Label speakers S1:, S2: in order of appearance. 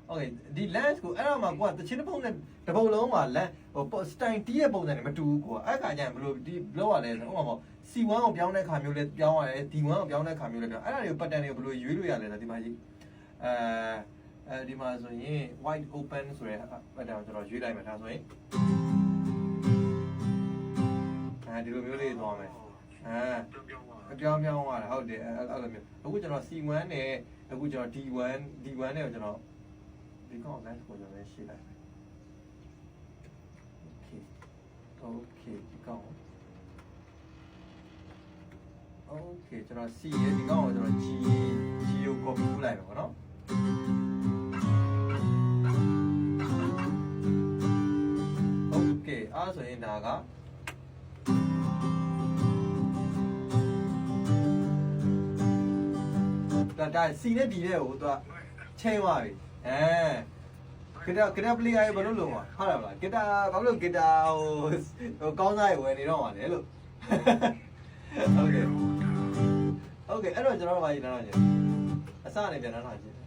S1: okay ဒီ lens ကိုအဲ့တော့မှကိုကတချင်းတစ်ပုံနဲ့တစ်ပုံလုံးမှာ lens ဟို style တီးရဲ့ပုံစံနဲ့မတူဘူးကိုအဲ့ခါကျရင်ဘယ်လိုဒီလောက်ရလဲဆိုတော့ဥပမာ C1 ကိုပြောင်းတဲ့ခါမျိုးလဲပြောင်းရတယ် D1 ကိုပြောင်းတဲ့ခါမျိုးလဲပြောင်းအဲ့ဒါတွေကို pattern တွေကိုဘယ်လိုရွေးလို့ရလဲဆိုဒီမှာကြီးဒီမှာဆိုရင် wide open ဆိုတဲ့ pattern ကိုကျွန်တော်ရွေးလိုက်မယ်ဒါဆိုရင်ဒီလိုမျိုးလေးသွားမယ်ပြောင်းသွားတာဟုတ်တယ်အဲ့လိုမျိုးအခုကျွန်တော် C1 နဲ့အခုကျွန်တော် D1 နဲ့ကျွန်တော်ဒီကောင် lens ကိုကျွန်တော်ရှင်းလိုက် okay ဒီကောင် okay ကျွန်တော် C ရဲ့ဒီကောင်ကိုကျွန်တော် G ကို copy လုပ်လိုက်မယ်ပေါ့နော် okay အားဆိုရင်ဒါကဒါ C နဲ့ D နဲ့ကိုသူကချိန်သွားပြီဂီတာ player ရေဘယ်လိုလုပ်မှာဟုတ်လားဂီတာဘာလို့ဂီတာဟိုကောင်းစားရေဝယ်နေတော့မှာလေလို့ okay အဲ့တော့ကျွန်တော်တို့ဘာကြီးနားထောင်ကြအစအနေပြန်နားထောင်ကြ